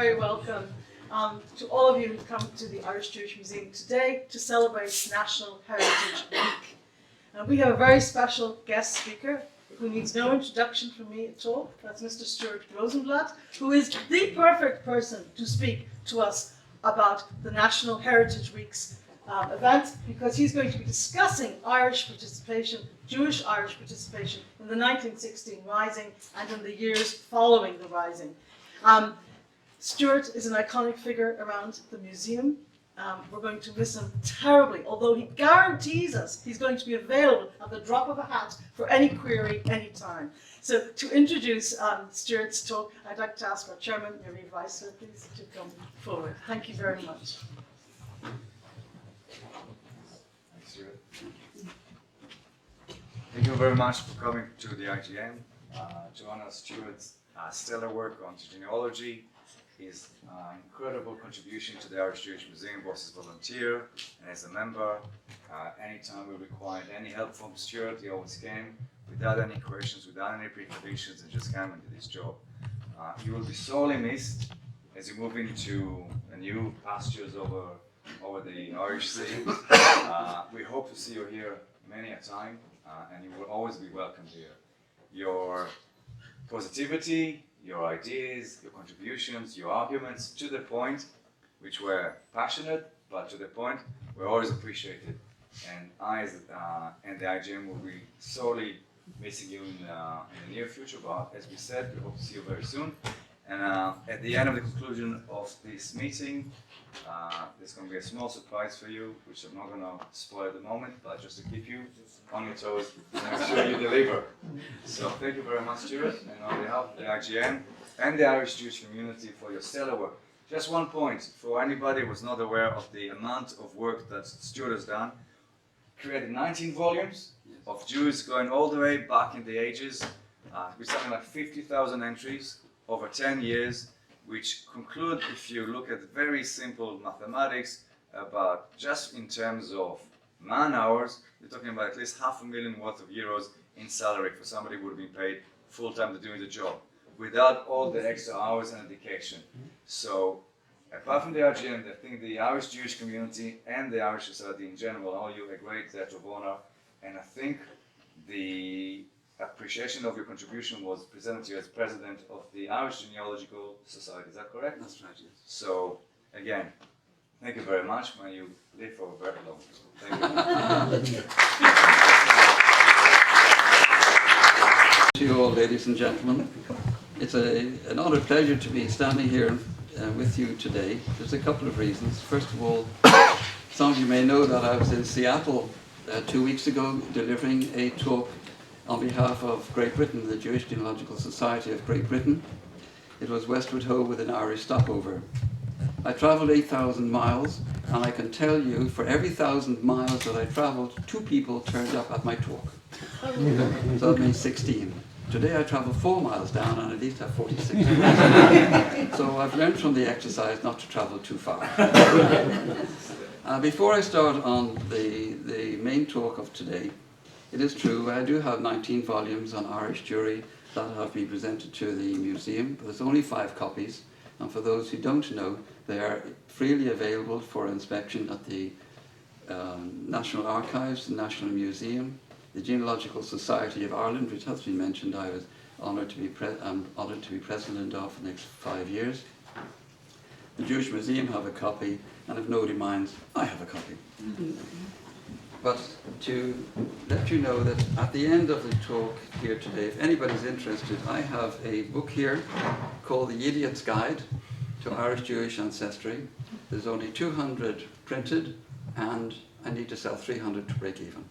very welcome to all of you who come to the Irish Jewish Museum today to celebrate National Heritage Week. And we have a very special guest speaker who needs no introduction from me at all. That's Mr. Stuart Rosenblatt, who is the perfect person to speak to us about the National Heritage Week's event, because he's going to be discussing Irish participation, Jewish Irish participation in the 1916 Rising and in the years following the Rising. Stuart is an iconic figure around the museum. We're going to miss him terribly, although he guarantees us he's going to be available at the drop of a hat for any query, anytime. So to introduce Stuart's talk, I'd like to ask our chairman, Marie Weiser, please, to come forward. Thank you very much. Thanks, Stuart. Thank you very much for coming to the IGM. To honor Stuart's stellar work on genealogy, his incredible contribution to the Irish Jewish Museum, both as a volunteer and as a member. Anytime we required any help from Stuart, he always came without any questions, without any preconditions, and just came and did his job. He will be sorely missed as you move into new pastures over the Irish Sea. We hope to see you here many a time, and you will always be welcome here. Your positivity, your ideas, your contributions, your arguments to the point, which were passionate, but to the point, were always appreciated. And I and the IGM will be sorely missing you in the near future, but as we said, we hope to see you very soon. And at the end of the conclusion of this meeting, there's going to be a small surprise for you, which I'm not going to spoil at the moment, but just to keep you on your toes and make sure you deliver. So thank you very much, Stuart, and on behalf of the IGM and the Irish Jewish community for your stellar work. Just one point, for anybody who was not aware of the amount of work that Stuart has done, created 19 volumes of Jews going all the way back in the ages, with something like 50,000 entries over 10 years, which conclude, if you look at very simple mathematics, about just in terms of man hours, you're talking about at least €500,000 worth of euros in salary for somebody who would have been paid full-time to doing the job, without all the extra hours and dedication. So, apart from the IGM, I think the Irish Jewish community and the Irish society in general owe you a great debt of honor, and I think the appreciation of your contribution was presented to you as president of the Irish Genealogical Society. Is that correct? That's right, yes. So, again, thank you very much. May you live for a very long time. Thank you. To you all, ladies and gentlemen. It's an honoured pleasure to be standing here with you today. There's a couple of reasons. First of all, some of you may know that I was in Seattle 2 weeks ago delivering a talk on behalf of Great Britain, the Jewish Genealogical Society of Great Britain. It was Westward Ho with an Irish stopover. I travelled 8,000 miles, and I can tell you, for every 1,000 miles that I travelled, 2 people turned up at my talk. So that means 16. Today I travel 4 miles down and at least have 46. So I've learned from the exercise not to travel too far. Before I start on the main talk of today, it is true, I do have 19 volumes on Irish Jewry that have been presented to the museum, but there's only 5 copies, and for those who don't know, they are freely available for inspection at the National Archives, the National Museum, the Genealogical Society of Ireland, which has been mentioned. I was honoured to be president of for the next 5 years. The Jewish Museum have a copy, and if nobody minds, I have a copy. But to let you know that at the end of the talk here today, if anybody's interested, I have a book here called The Idiot's Guide to Irish Jewish Ancestry. There's only 200 printed, and I need to sell 300 to break even.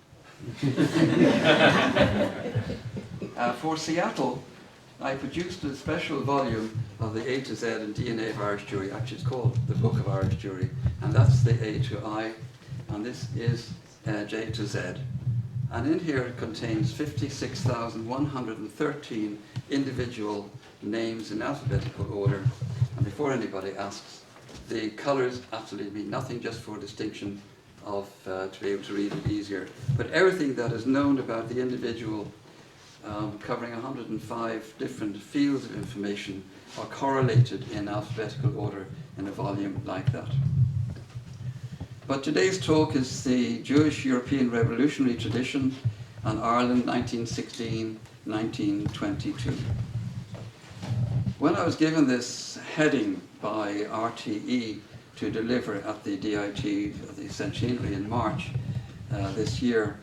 For Seattle, I produced a special volume of the A to Z and DNA of Irish Jewry. Actually, it's called the Book of Irish Jewry, and that's the A to I, and this is J to Z. And in here it contains 56,113 individual names in alphabetical order. And before anybody asks, the colours absolutely mean nothing, just for distinction of to be able to read it easier. But everything that is known about the individual covering 105 different fields of information are correlated in alphabetical order in a volume like that. But today's talk is the Jewish European Revolutionary Tradition and Ireland 1916-1922. When I was given this heading by RTE to deliver at the DIT of the centenary in March this year,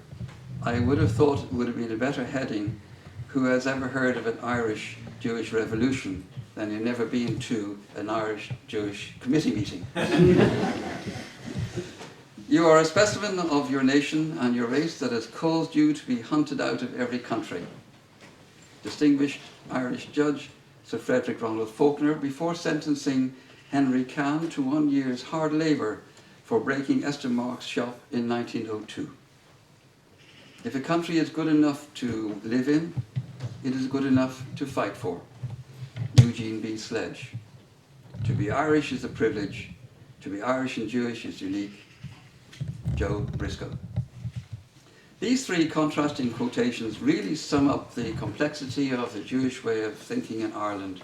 I would have thought it would have been a better heading, "Who has ever heard of an Irish Jewish Revolution?" than "You've never been to an Irish Jewish committee meeting." You are a specimen of your nation and your race that has caused you to be hunted out of every country. Distinguished Irish judge Sir Frederick Ronald Faulkner, before sentencing Henry Can to 1 year's hard labour for breaking Esther Mark's shop in 1902. If a country is good enough to live in, it is good enough to fight for. Eugene B. Sledge. To be Irish is a privilege. To be Irish and Jewish is unique. Joe Briscoe. These three contrasting quotations really sum up the complexity of the Jewish way of thinking in Ireland.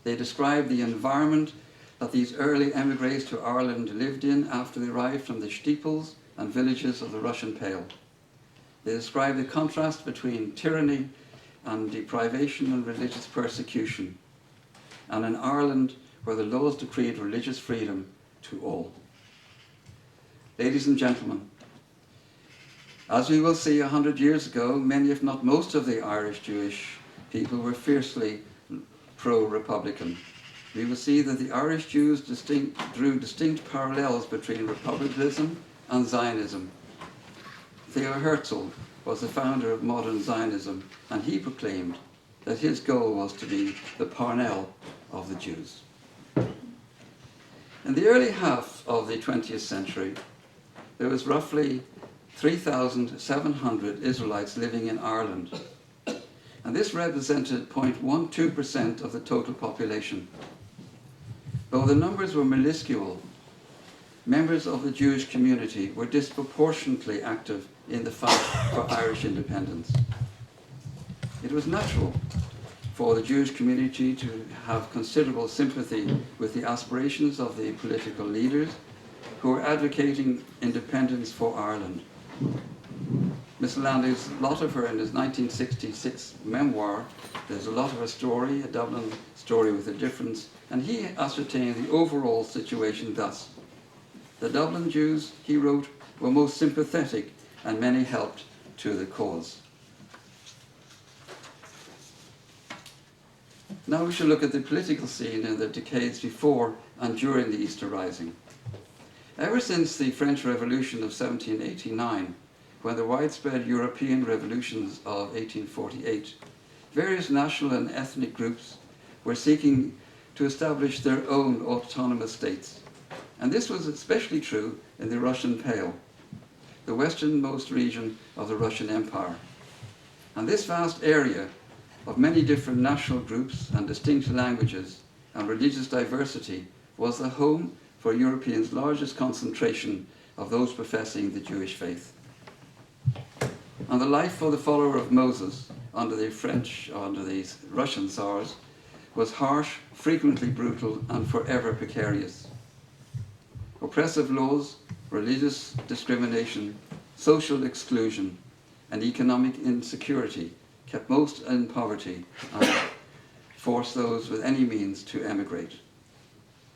They describe the environment that these early emigres to Ireland lived in after they arrived from the steeples and villages of the Russian Pale. They describe the contrast between tyranny and deprivation and religious persecution, and an Ireland where the laws decreed religious freedom to all. Ladies and gentlemen, as we will see 100 years ago, many if not most of the Irish Jewish people were fiercely pro-Republican. We will see that the Irish Jews drew distinct parallels between republicanism and Zionism. Theo Herzl was the founder of modern Zionism, and he proclaimed that his goal was to be the Parnell of the Jews. In the early half of the 20th century, there was roughly 3,700 Israelites living in Ireland, and this represented 0.12% of the total population. Though the numbers were minuscule, members of the Jewish community were disproportionately active in the fight for Irish independence. It was natural for the Jewish community to have considerable sympathy with the aspirations of the political leaders who were advocating independence for Ireland. Mr. Landis Lottifer, in his 1966 memoir, There's a Lot of a Story, a Dublin story with a difference, and he ascertained the overall situation thus. The Dublin Jews, he wrote, were most sympathetic and many helped to the cause. Now we shall look at the political scene in the decades before and during the Easter Rising. Ever since the French Revolution of 1789, when the widespread European revolutions of 1848, various national and ethnic groups were seeking to establish their own autonomous states. And this was especially true in the Russian Pale, the westernmost region of the Russian Empire. And this vast area of many different national groups and distinct languages and religious diversity was the home for Europeans' largest concentration of those professing the Jewish faith. And the life for the follower of Moses under the Russian Tsars was harsh, frequently brutal, and forever precarious. Oppressive laws, religious discrimination, social exclusion, and economic insecurity kept most in poverty and forced those with any means to emigrate.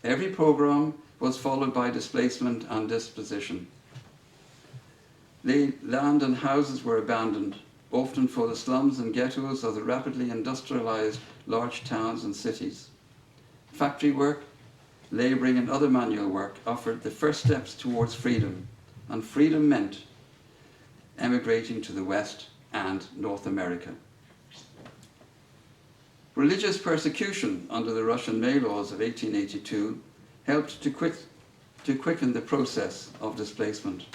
Every pogrom was followed by displacement and dispossession. Land and houses were abandoned, often for the slums and ghettos of the rapidly industrialized large towns and cities. Factory work, laboring and other manual work offered the first steps towards freedom, and freedom meant emigrating to the West and North America. Religious persecution under the Russian May laws of 1882 helped to quicken the process of displacement.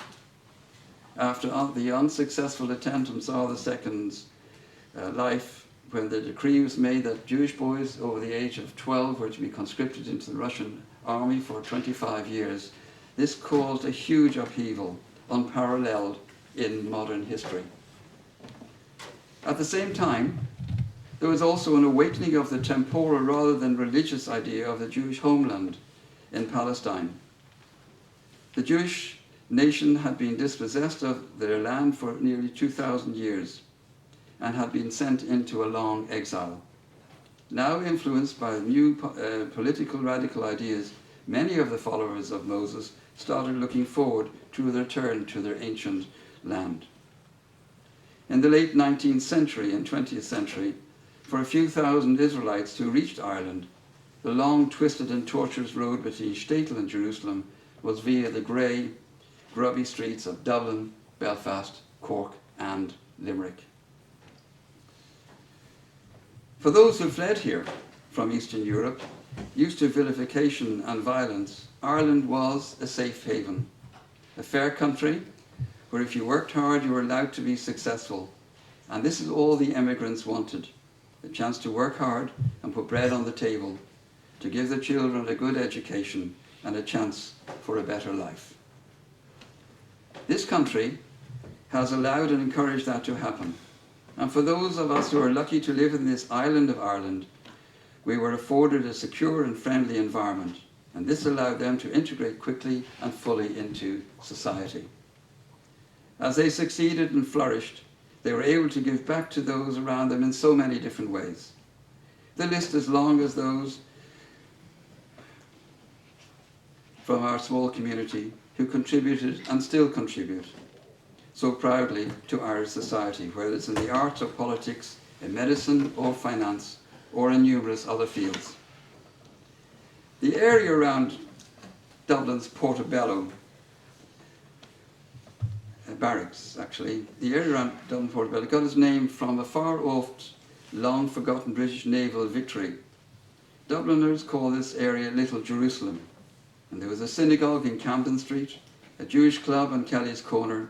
After the unsuccessful attempt on Tsar II's life, when the decree was made that Jewish boys over the age of 12 were to be conscripted into the Russian army for 25 years, this caused a huge upheaval, unparalleled in modern history. At the same time, there was also an awakening of the temporal rather than religious idea of the Jewish homeland in Palestine. The Jewish nation had been dispossessed of their land for nearly 2,000 years and had been sent into a long exile. Now influenced by new political radical ideas, many of the followers of Moses started looking forward to a return to their ancient land. In the late 19th century and 20th century, for a few thousand Israelites who reached Ireland, the long, twisted and tortuous road between Shtetl and Jerusalem was via the grey, grubby streets of Dublin, Belfast, Cork and Limerick. For those who fled here from Eastern Europe, used to vilification and violence, Ireland was a safe haven, a fair country where if you worked hard you were allowed to be successful. And this is all the emigrants wanted, a chance to work hard and put bread on the table, to give their children a good education and a chance for a better life. This country has allowed and encouraged that to happen. And for those of us who are lucky to live in this island of Ireland, we were afforded a secure and friendly environment, and this allowed them to integrate quickly and fully into society. As they succeeded and flourished, they were able to give back to those around them in so many different ways. The list is long as those from our small community who contributed and still contribute so proudly to Irish society, whether it's in the arts or politics, in medicine or finance, or in numerous other fields. The area around Dublin's Portobello barracks, actually, the area around Dublin Portobello got its name from a far-off, long-forgotten British naval victory. Dubliners call this area Little Jerusalem. And there was a synagogue in Camden Street, a Jewish club on Kelly's Corner,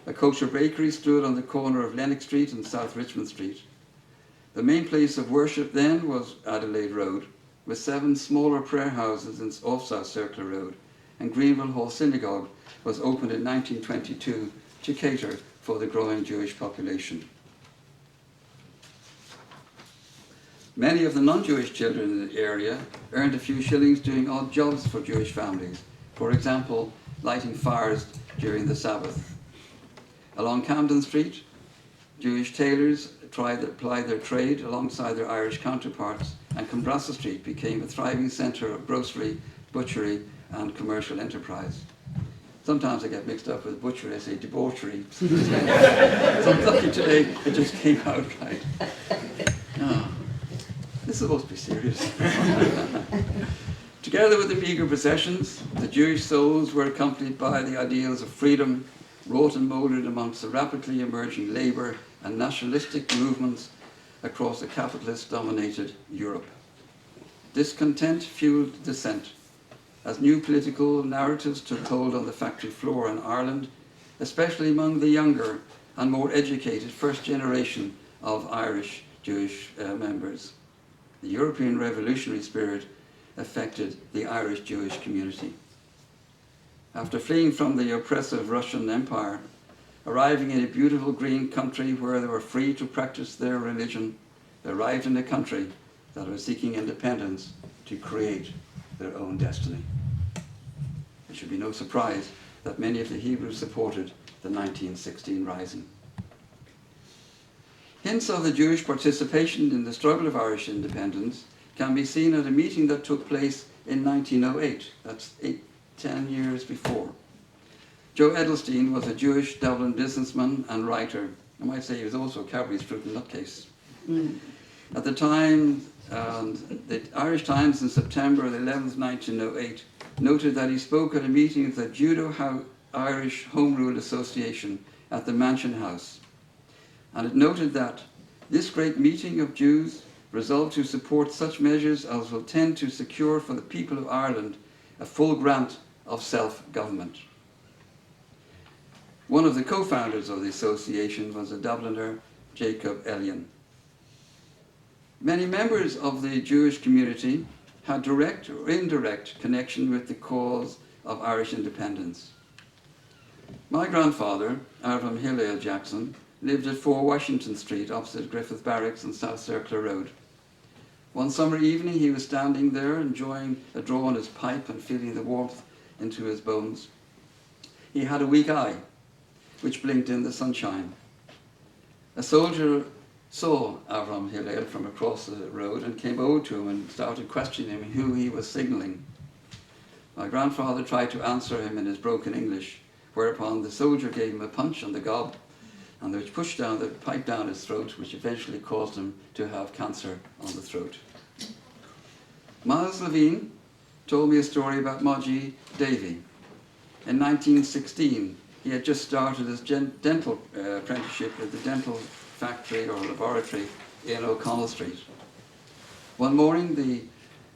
a kosher bakery stood on the corner of Lennox Street and South Richmond Street. The main place of worship then was Adelaide Road, with 7 smaller prayer houses off South Circular Road, and Greenville Hall Synagogue was opened in 1922 to cater for the growing Jewish population. Many of the non-Jewish children in the area earned a few shillings doing odd jobs for Jewish families, for example, lighting fires during the Sabbath. Along Camden Street, Jewish tailors tried to ply their trade alongside their Irish counterparts, and Cumbrassa Street became a thriving centre of grocery, butchery and commercial enterprise. Sometimes I get mixed up with butchery, I say debauchery. So I'm lucky today it just came out right. Oh, this is supposed to be serious. Together with the meagre possessions, the Jewish souls were accompanied by the ideals of freedom, wrought and moulded amongst the rapidly emerging labour and nationalistic movements across a capitalist-dominated Europe. Discontent fueled dissent, as new political narratives took hold on the factory floor in Ireland, especially among the younger and more educated first generation of Irish Jewish members. The European revolutionary spirit affected the Irish Jewish community. After fleeing from the oppressive Russian Empire, arriving in a beautiful green country where they were free to practice their religion, they arrived in a country that was seeking independence to create their own destiny. It should be no surprise that many of the Hebrews supported the 1916 Rising. Hints of the Jewish participation in the struggle of Irish independence can be seen at a meeting that took place in 1908. That's 10 years before. Joe Edelstein was a Jewish Dublin businessman and writer. I might say he was also a Cadbury's fruit and nutcase. At the time, the Irish Times in September 11th, 1908 noted that he spoke at a meeting of the Judo-Irish Home Rule Association at the Mansion House. And it noted that this great meeting of Jews resolved to support such measures as will tend to secure for the people of Ireland a full grant of self-government. One of the co-founders of the association was the Dubliner Jacob Ellion. Many members of the Jewish community had direct or indirect connection with the cause of Irish independence. My grandfather, Avram Hillel Jackson, lived at 4 Washington Street, opposite Griffith Barracks on South Circular Road. One summer evening he was standing there enjoying a draw on his pipe and feeling the warmth into his bones. He had a weak eye, which blinked in the sunshine. A soldier saw Avram Hillel from across the road and came over to him and started questioning him who he was signalling. My grandfather tried to answer him in his broken English, whereupon the soldier gave him a punch on the gob, and which pushed down the pipe down his throat, which eventually caused him to have cancer on the throat. Miles Levine told me a story about Moji Davy. In 1916, he had just started his dental apprenticeship at the dental factory or laboratory in O'Connell Street. One morning, the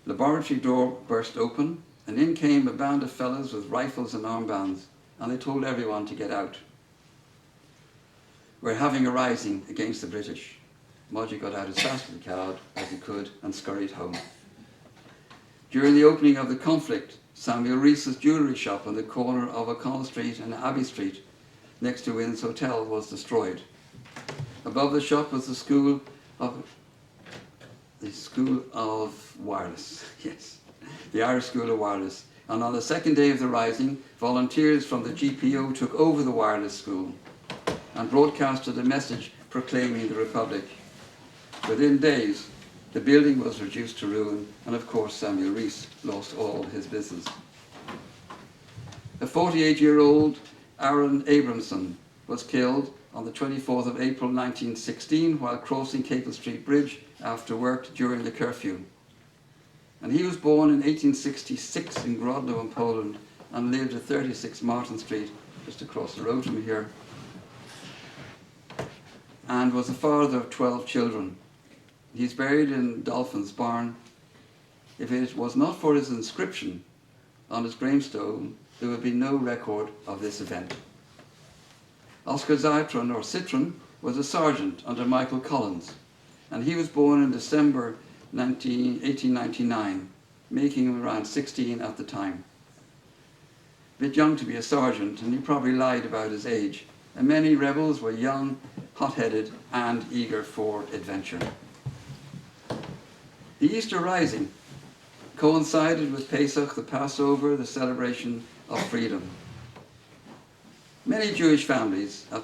laboratory door burst open, and in came a band of fellows with rifles and armbands, and they told everyone to get out. We're having a rising against the British. Moji got out as fast as he could and scurried home. During the opening of the conflict, Samuel Reese's jewellery shop on the corner of O'Connell Street and Abbey Street, next to Wynn's Hotel, was destroyed. Above the shop was the School of Wireless, yes, the Irish School of Wireless. And on the second day of the rising, volunteers from the GPO took over the wireless school and broadcasted a message proclaiming the Republic. Within days, the building was reduced to ruin, and of course Samuel Rees lost all his business. A 48-year-old Leonard Abrahamson was killed on the 24th of April 1916 while crossing Capel Street Bridge after work during the curfew. And he was born in 1866 in Grodno in Poland and lived at 36 Martin Street, just across the road from here, and was the father of 12 children. He's buried in Dolphin's Barn. If it was not for his inscription on his gravestone, there would be no record of this event. Oscar Zytron, or Citron, was a sergeant under Michael Collins, and he was born in December 1899, making him around 16 at the time. A bit young to be a sergeant, and he probably lied about his age, and many rebels were young, hot-headed, and eager for adventure. The Easter Rising coincided with Pesach, the Passover, the celebration of freedom. Many Jewish families at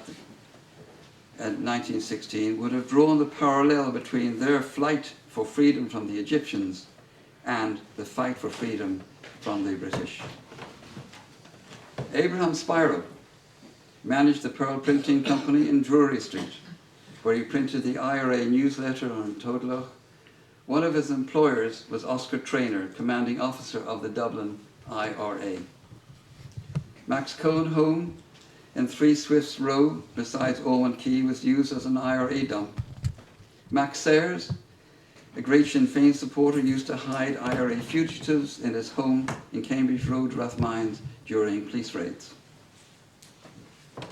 1916 would have drawn the parallel between their flight for freedom from the Egyptians and the fight for freedom from the British. Abraham Spiro managed the Pearl Printing Company in Drury Street, where he printed the IRA newsletter on Todloch. One of his employers was Oscar Traynor, commanding officer of the Dublin IRA. Max Cohen home in 3 Swifts Row, besides Owen Quay, was used as an IRA dump. Max Sayers, a great Sinn Féin supporter, used to hide IRA fugitives in his home in Cambridge Road, Rathmines, during police raids.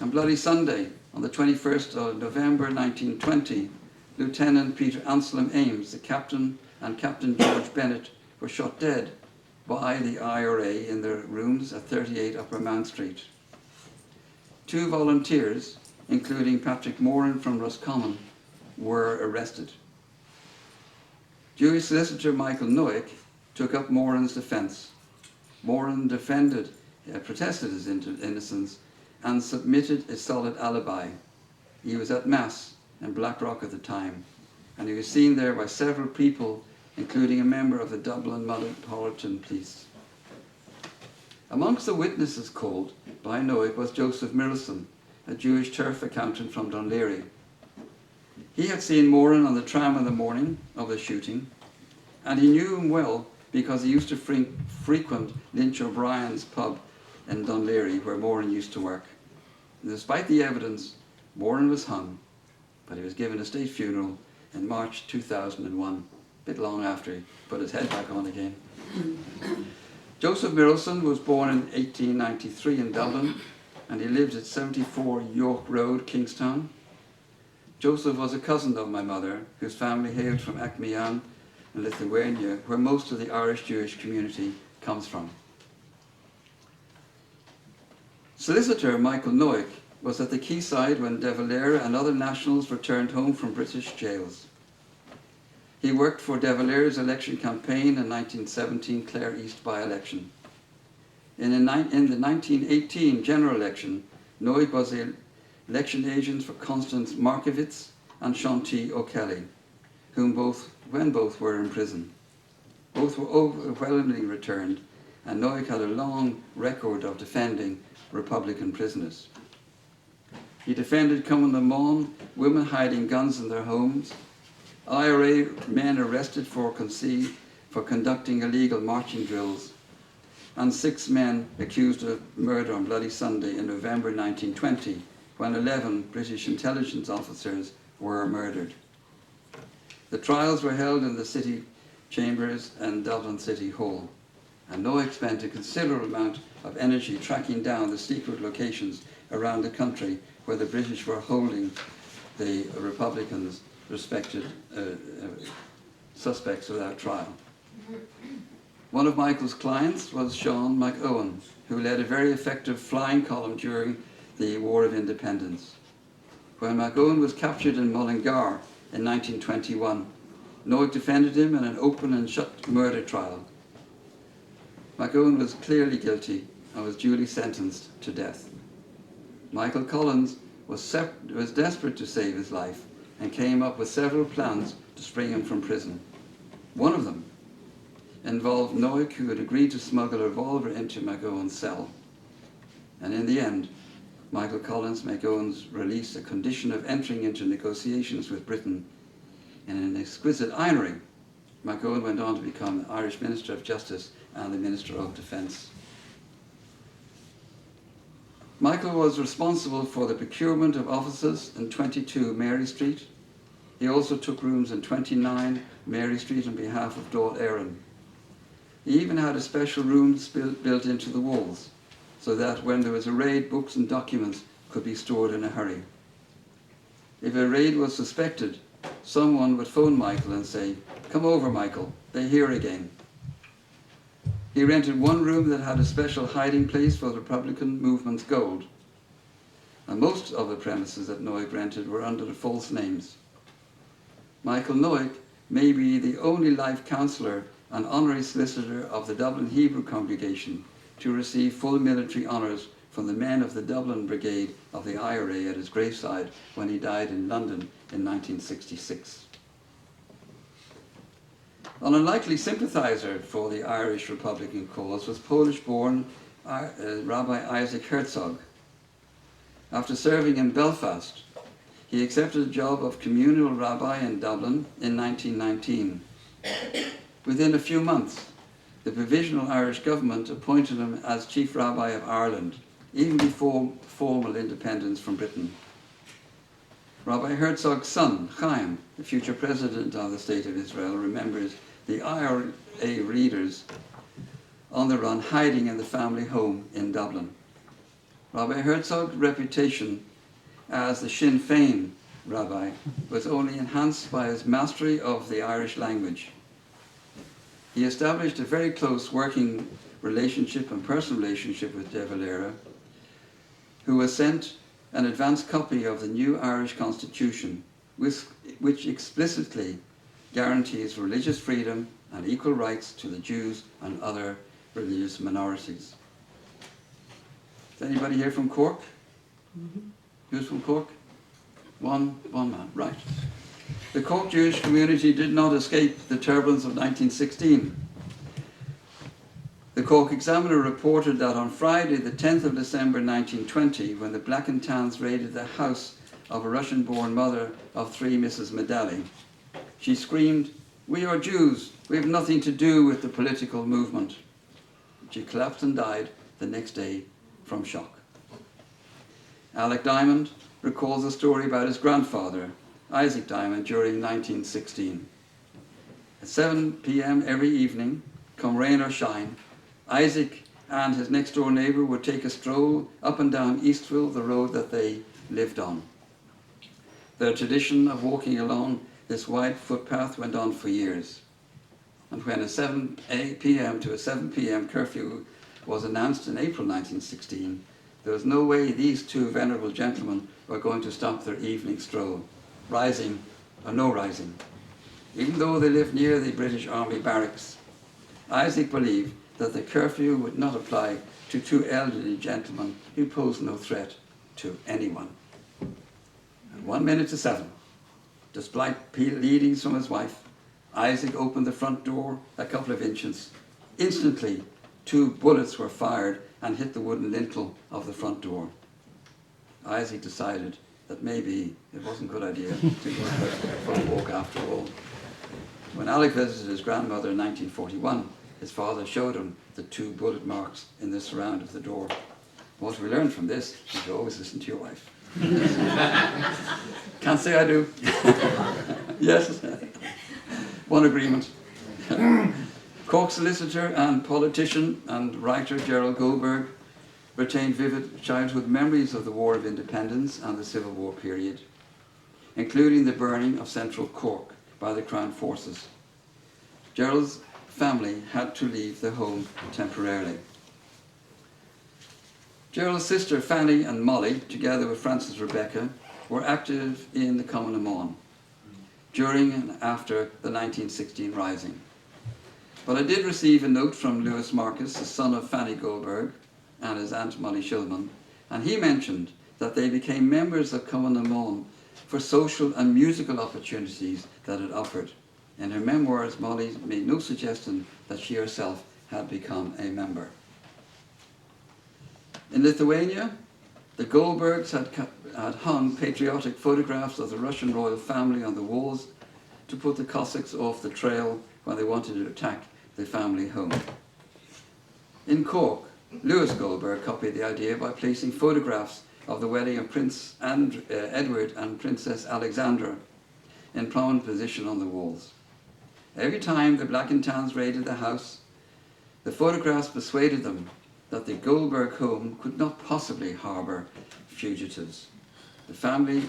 On Bloody Sunday, on the 21st of November 1920, Lieutenant Peter Anselm Ames, the captain, and Captain George Bennett were shot dead by the IRA in their rooms at 38 Upper Mount Street. 2 volunteers, including Patrick Moran from Roscommon, were arrested. Jewish solicitor Michael Noack took up Moran's defence. Moran protested his innocence and submitted a solid alibi. He was at Mass in Blackrock at the time, and he was seen there by several people, including a member of the Dublin Metropolitan Police. Amongst the witnesses called by Noack was Joseph Mirelson, a Jewish turf accountant from Dunleary. He had seen Moran on the tram in the morning of the shooting, and he knew him well because he used to frequent Lynch O'Brien's pub in Dunleary, where Moran used to work. And despite the evidence, Moran was hung, but he was given a state funeral in March 2001, a bit long after he put his head back on again. Joseph Mirelson was born in 1893 in Dublin, and he lived at 74 York Road, Kingstown. Joseph was a cousin of my mother, whose family hailed from Acmean in Lithuania, where most of the Irish Jewish community comes from. Solicitor Michael Noack was at the quayside when De Valera and other nationals returned home from British jails. He worked for De Valera's election campaign in 1917 Clare East by-election. In the 1918 general election, Noig was the election agent for Constance Markiewicz and Shanti O'Kelly, when both were in prison. Both were overwhelmingly returned, and Noig had a long record of defending Republican prisoners. He defended Cumann na Món, women hiding guns in their homes, IRA men arrested for conducting illegal marching drills, and 6 men accused of murder on Bloody Sunday in November 1920, when 11 British intelligence officers were murdered. The trials were held in the city chambers and Dublin City Hall, and Noig spent a considerable amount of energy tracking down the secret locations around the country where the British were holding the Republicans' respected suspects without trial. One of Michael's clients was Sean McEowen, who led a very effective flying column during the War of Independence. When McEowen was captured in Mullingar in 1921, Noig defended him in an open and shut murder trial. McEowen was clearly guilty and was duly sentenced to death. Michael Collins was desperate to save his life and came up with several plans to spring him from prison. One of them involved Noig, who had agreed to smuggle a revolver into McEowen's cell. And in the end, Michael Collins, McEowen's release, a condition of entering into negotiations with Britain. In an exquisite irony, McEowen went on to become Irish Minister of Justice and the Minister of Defence. Michael was responsible for the procurement of offices in 22 Mary Street. He also took rooms in 29 Mary Street on behalf of Dáil Éireann. He even had a special room built into the walls, so that when there was a raid, books and documents could be stored in a hurry. If a raid was suspected, someone would phone Michael and say, "Come over, Michael, they're here again." He rented one room that had a special hiding place for the Republican movement's gold, and most of the premises that Noig rented were under false names. Michael Noig may be the only life councillor and honorary solicitor of the Dublin Hebrew congregation to receive full military honours from the men of the Dublin Brigade of the IRA at his graveside when he died in London in 1966. An unlikely sympathiser for the Irish Republican cause was Polish-born Rabbi Isaac Herzog. After serving in Belfast, he accepted a job of communal rabbi in Dublin in 1919. Within a few months, the Provisional Irish Government appointed him as Chief Rabbi of Ireland, even before formal independence from Britain. Rabbi Herzog's son, Chaim, the future president of the State of Israel, remembers the IRA leaders on the run hiding in the family home in Dublin. Rabbi Herzog's reputation as the Sinn Féin rabbi was only enhanced by his mastery of the Irish language. He established a very close working relationship and personal relationship with De Valera, who was sent an advance copy of the new Irish Constitution, which explicitly guarantees religious freedom and equal rights to the Jews and other religious minorities. Is anybody here from Cork? Mm-hmm. Who's from Cork? One man, right. The Cork Jewish community did not escape the turbulence of 1916. The Cork Examiner reported that on Friday, the 10th of December 1920, when the Black and Tans raided the house of a Russian-born mother of 3, Mrs. Medali, she screamed, "We are Jews, we have nothing to do with the political movement." She collapsed and died the next day from shock. Alec Diamond recalls a story about his grandfather, Isaac Diamond, during 1916. At 7 p.m. every evening, come rain or shine, Isaac and his next-door neighbour would take a stroll up and down Eastville, the road that they lived on. Their tradition of walking along this wide footpath went on for years. And when a 7 p.m. to a 7 p.m. curfew was announced in April 1916, there was no way these two venerable gentlemen were going to stop their evening stroll, rising or no rising. Even though they lived near the British Army barracks, Isaac believed that the curfew would not apply to two elderly gentlemen who posed no threat to anyone. At 1 minute to 7, despite pleadings from his wife, Isaac opened the front door a couple of inches. Instantly, 2 bullets were fired and hit the wooden lintel of the front door. Isaac decided that maybe it wasn't a good idea to go for a walk after all. When Alec visited his grandmother in 1941, his father showed him the 2 bullet marks in the surround of the door. What we learned from this is to always listen to your wife. Can't say I do. Yes. One agreement. Cork solicitor and politician and writer Gerald Goldberg retained vivid childhood memories of the War of Independence and the Civil War period, including the burning of central Cork by the Crown forces. Gerald's family had to leave the home temporarily. Gerald's sister Fanny and Molly, together with Frances Rebecca, were active in the Common Amon during and after the 1916 Rising. But I did receive a note from Lewis Marcus, the son of Fanny Goldberg, and his aunt Molly Shillman, and he mentioned that they became members of Common Amon for social and musical opportunities that it offered. In her memoirs, Molly made no suggestion that she herself had become a member. In Lithuania, the Goldbergs had hung patriotic photographs of the Russian royal family on the walls to put the Cossacks off the trail when they wanted to attack the family home. In Cork, Lewis Goldberg copied the idea by placing photographs of the wedding of Prince Edward and Princess Alexandra in prominent position on the walls. Every time the Black and Tans raided the house, the photographs persuaded them that the Goldberg home could not possibly harbour fugitives. The family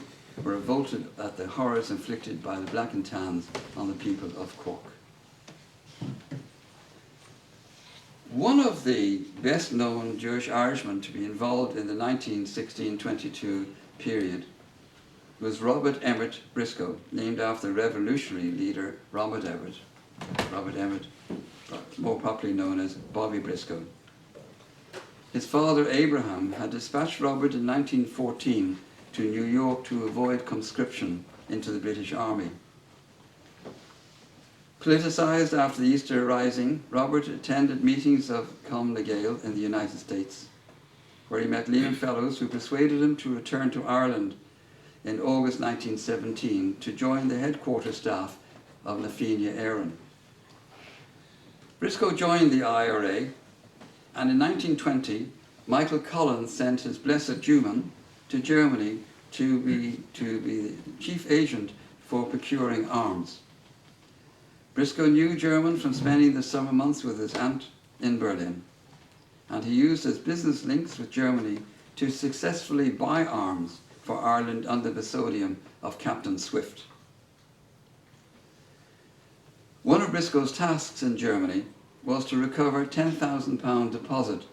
were revolted at the horrors inflicted by the Black and Tans on the people of Cork. One of the best-known Jewish Irishmen to be involved in the 1916-22 period was Robert Emmett Briscoe, named after revolutionary leader Robert Emmett, more popularly known as Bobby Briscoe. His father Abraham had dispatched Robert in 1914 to New York to avoid conscription into the British Army. Politicised after the Easter Rising, Robert attended meetings of Com Gael in the United States, where he met Leon Fellows, who persuaded him to return to Ireland in August 1917 to join the headquarters staff of Na Fianna Éireann. Briscoe joined the IRA, and in 1920, Michael Collins sent his blessed Jewman to Germany to be the chief agent for procuring arms. Briscoe knew German from spending the summer months with his aunt in Berlin, and he used his business links with Germany to successfully buy arms for Ireland under the pseudonym of Captain Swift. One of Briscoe's tasks in Germany was to recover £10,000 deposit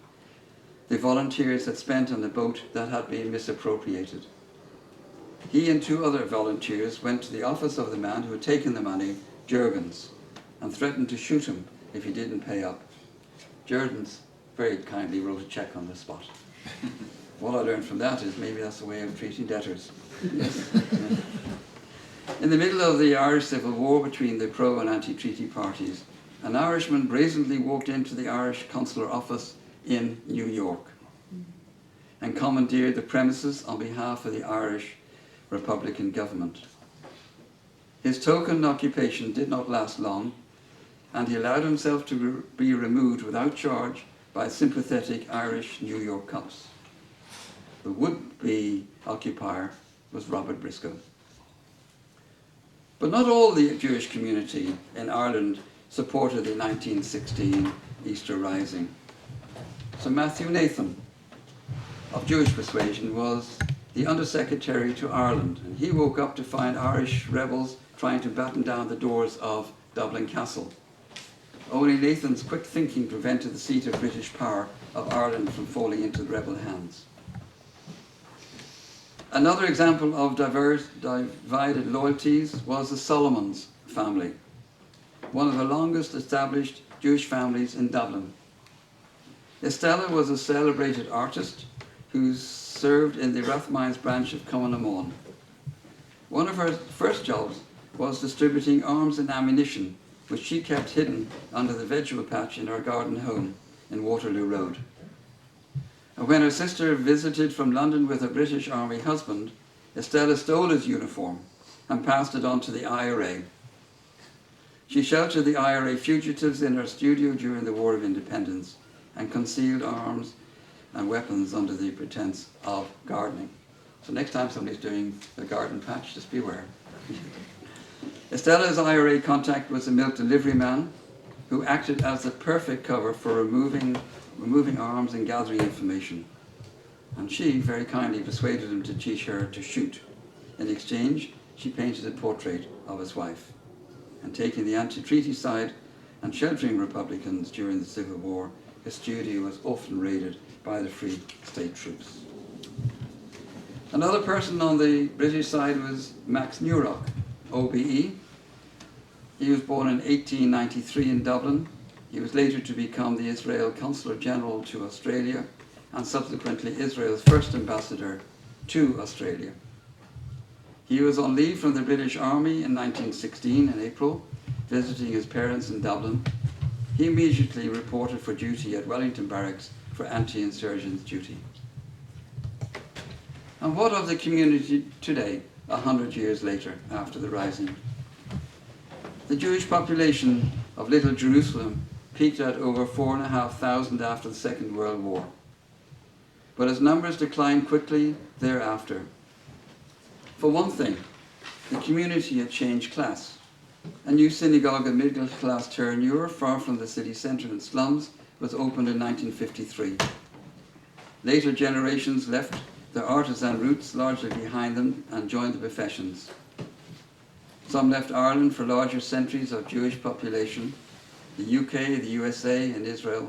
the volunteers had spent on the boat that had been misappropriated. He and 2 other volunteers went to the office of the man who had taken the money, Jurgens, and threatened to shoot him if he didn't pay up. Jurgens very kindly wrote a check on the spot. What I learned from that is maybe that's the way of treating debtors. Yes. In the middle of the Irish Civil War between the pro and anti-treaty parties, an Irishman brazenly walked into the Irish consular office in New York and commandeered the premises on behalf of the Irish Republican government. His token occupation did not last long, and he allowed himself to be removed without charge by sympathetic Irish New York cops. The would-be occupier was Robert Briscoe. But not all the Jewish community in Ireland supported the 1916 Easter Rising. So Matthew Nathan, of Jewish persuasion, was the Undersecretary to Ireland, and he woke up to find Irish rebels trying to batten down the doors of Dublin Castle. Only Nathan's quick thinking prevented the seat of British power of Ireland from falling into the rebel hands. Another example of divided loyalties was the Solomons family, one of the longest established Jewish families in Dublin. Estella was a celebrated artist who served in the Rathmines branch of Cumann. One of her first jobs was distributing arms and ammunition, which she kept hidden under the vegetable patch in her garden home in Waterloo Road. And when her sister visited from London with her British Army husband, Estella stole his uniform and passed it on to the IRA. She sheltered the IRA fugitives in her studio during the War of Independence and concealed arms and weapons under the pretense of gardening. So next time somebody's doing a garden patch, just beware. Estella's IRA contact was a milk delivery man who acted as the perfect cover for removing arms and gathering information. And she very kindly persuaded him to teach her to shoot. In exchange, she painted a portrait of his wife. And taking the anti-treaty side and sheltering Republicans during the Civil War, his studio was often raided by the Free State troops. Another person on the British side was Max Newrock, OBE. He was born in 1893 in Dublin. He was later to become the Israel Consular General to Australia and subsequently Israel's first ambassador to Australia. He was on leave from the British Army in 1916 in April, visiting his parents in Dublin. He immediately reported for duty at Wellington Barracks for anti-insurgents duty. And what of the community today, 100 years later, after the Rising? The Jewish population of Little Jerusalem peaked at over 4,500 after the Second World War. But as numbers declined quickly thereafter. For one thing, the community had changed class. A new synagogue of middle-class tenure, far from the city centre and slums, was opened in 1953. Later generations left their artisan roots largely behind them and joined the professions. Some left Ireland for larger centres of Jewish population, the UK, the USA and Israel,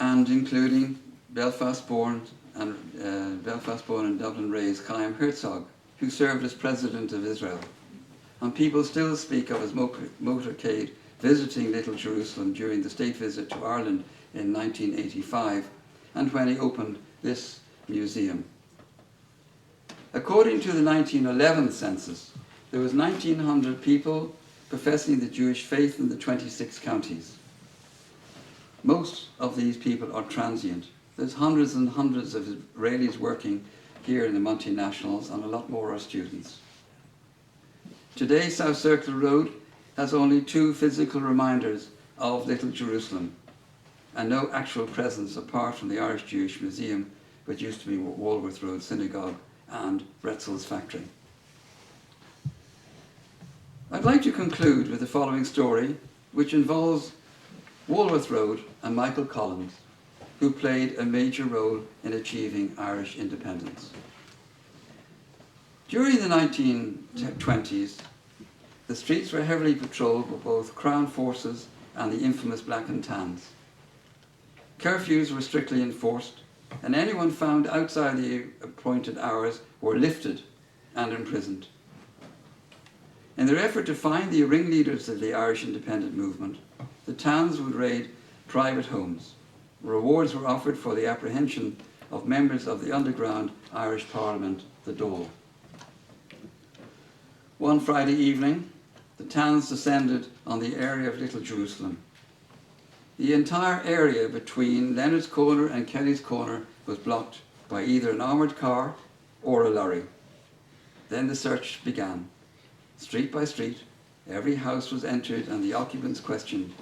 and including Belfast-born and Dublin raised Chaim Herzog, who served as President of Israel. And people still speak of his motorcade visiting Little Jerusalem during the state visit to Ireland in 1985 and when he opened this museum. According to the 1911 census, there was 1,900 people professing the Jewish faith in the 26 counties. Most of these people are transient. There's hundreds and hundreds of Israelis working here in the multinationals, and a lot more are students. Today, South Circular Road has only 2 physical reminders of Little Jerusalem, and no actual presence apart from the Irish Jewish Museum, which used to be Walworth Road Synagogue and Bretzel's factory. I'd like to conclude with the following story, which involves Walworth Road and Michael Collins, who played a major role in achieving Irish independence. During the 1920s, the streets were heavily patrolled by both Crown forces and the infamous Black and Tans. Curfews were strictly enforced, and anyone found outside the appointed hours were lifted and imprisoned. In their effort to find the ringleaders of the Irish independent movement, the Tans would raid private homes. Rewards were offered for the apprehension of members of the underground Irish Parliament, the Dáil. One Friday evening, the Tans descended on the area of Little Jerusalem. The entire area between Leonard's Corner and Kelly's Corner was blocked by either an armoured car or a lorry. Then the search began. Street by street, every house was entered and the occupants questioned.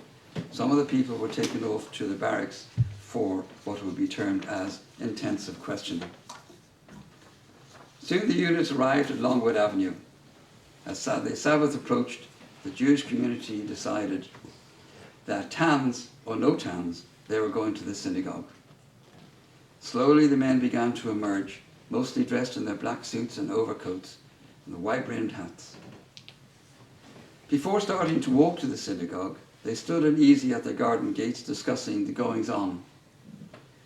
Some of the people were taken off to the barracks for what would be termed as intensive questioning. Soon the units arrived at Longwood Avenue. As the Sabbath approached, the Jewish community decided that Tans or no Tans, they were going to the synagogue. Slowly the men began to emerge, mostly dressed in their black suits and overcoats and the white-brimmed hats. Before starting to walk to the synagogue, they stood uneasy at the garden gates discussing the goings-on.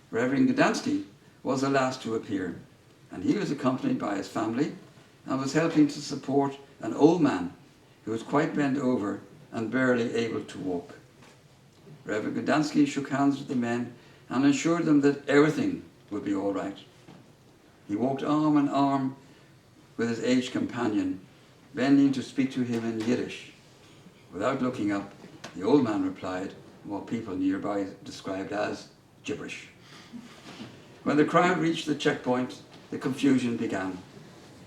Reverend Gdansky was the last to appear, and he was accompanied by his family and was helping to support an old man who was quite bent over and barely able to walk. Reverend Gdansky shook hands with the men and assured them that everything would be all right. He walked arm in arm with his aged companion, bending to speak to him in Yiddish. Without looking up, the old man replied in what people nearby described as gibberish. When the crowd reached the checkpoint, the confusion began.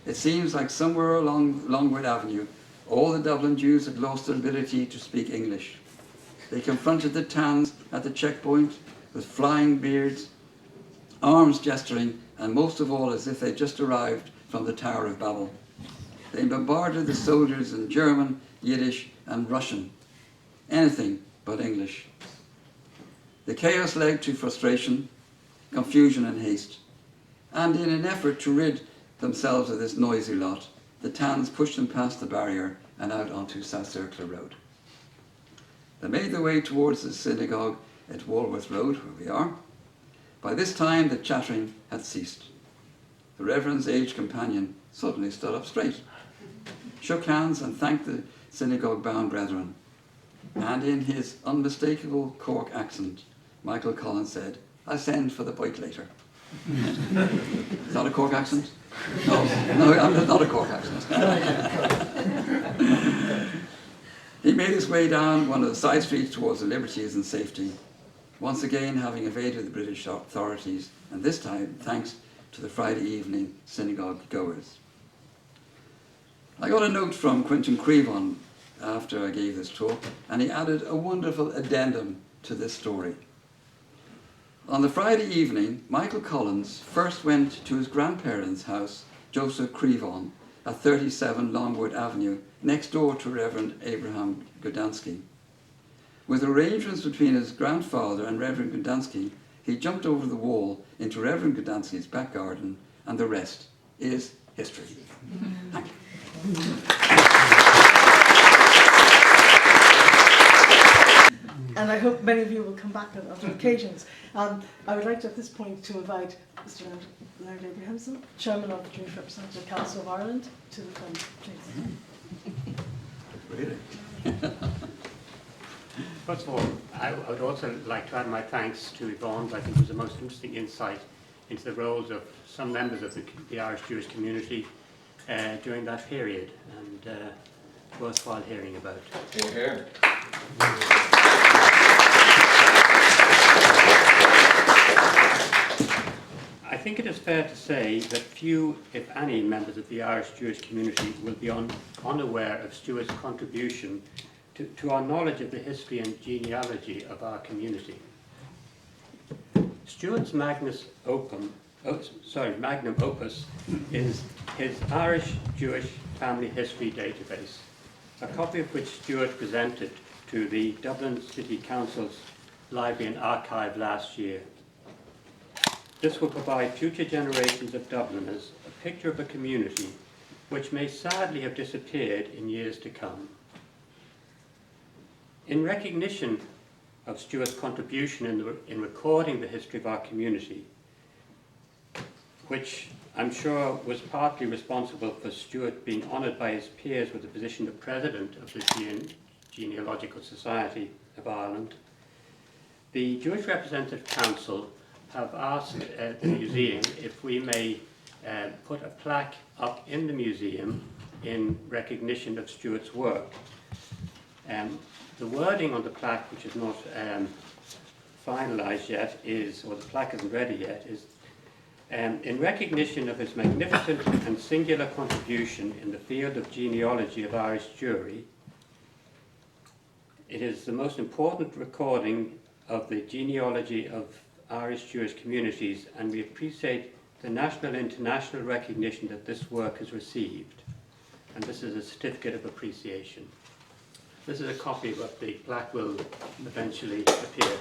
It seems like somewhere along Longwood Avenue, all the Dublin Jews had lost their ability to speak English. They confronted the Tans at the checkpoint with flying beards, arms gesturing, and most of all as if they'd just arrived from the Tower of Babel. They bombarded the soldiers in German, Yiddish, and Russian. Anything but English. The chaos led to frustration, confusion and haste. And in an effort to rid themselves of this noisy lot, the Tans pushed them past the barrier and out onto South Circular Road. They made their way towards the synagogue at Walworth Road, where we are. By this time, the chattering had ceased. The Reverend's aged companion suddenly stood up straight, shook hands and thanked the synagogue-bound brethren. And in his unmistakable Cork accent, Michael Collins said, "I'll send for the bike later." Is that a Cork accent? No, I'm not a Cork accent. He made his way down one of the side streets towards the Liberties and safety, once again having evaded the British authorities, and this time thanks to the Friday evening synagogue goers. I got a note from Quentin Crevon after I gave this talk, and he added a wonderful addendum to this story. On the Friday evening, Michael Collins first went to his grandparents' house, Joseph Crevon, at 37 Longwood Avenue, next door to Reverend Abraham Gdansky. With arrangements between his grandfather and Reverend Gdansky, he jumped over the wall into Reverend Gdansky's back garden, and the rest is history. Thank you. And I hope many of you will come back on other occasions. I would like to, at this point, to invite Mr. Leonard Abrahamson, Chairman of the Jewish Representative Council of Ireland, to the front, please. Really? First of all, I would also like to add my thanks to Yvonne. I think it was the most interesting insight into the roles of some members of the Irish Jewish community during that period, and worthwhile hearing about. Here. I think it is fair to say that few, if any, members of the Irish Jewish community will be unaware of Stuart's contribution to our knowledge of the history and genealogy of our community. Stuart's magnum opus is his Irish Jewish Family History Database, a copy of which Stuart presented to the Dublin City Council's Library and Archive last year. This will provide future generations of Dubliners a picture of a community which may sadly have disappeared in years to come. In recognition of Stuart's contribution in recording the history of our community, which I'm sure was partly responsible for Stuart being honoured by his peers with the position of President of the Genealogical Society of Ireland, the Jewish Representative Council have asked the museum if we may put a plaque up in the museum in recognition of Stuart's work. The wording on the plaque, which is not finalised yet, or the plaque isn't ready yet, is in recognition of his magnificent and singular contribution in the field of genealogy of Irish Jewry. It is the most important recording of the genealogy of Irish Jewish communities, and we appreciate the national and international recognition that this work has received. And this is a certificate of appreciation. This is a copy, but the plaque will eventually appear.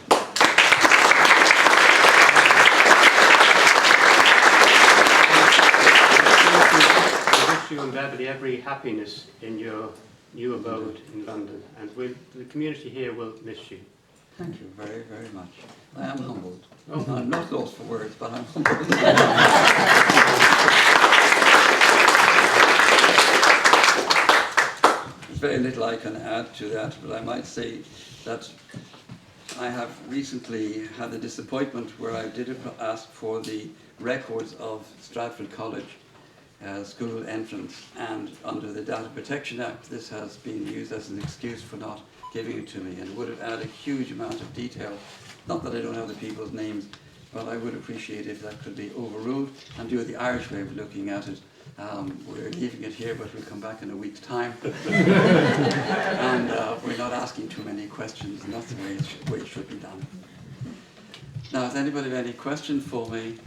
I wish you and Beverly every happiness in your new abode in London, and the community here will miss you. Thank you very, very much. I am humbled. I'm not lost for words, but I'm humbled. There's very little I can add to that, but I might say that I have recently had a disappointment where I did ask for the records of Stratford College school entrance, and under the Data Protection Act this has been used as an excuse for not giving it to me, and it would have added a huge amount of detail. Not that I don't have the people's names, but I would appreciate if that could be overruled and do it the Irish way of looking at it. We're leaving it here, but we'll come back in a week's time. And we're not asking too many questions, and that's the way it should be done. Now, has anybody have any questions for me?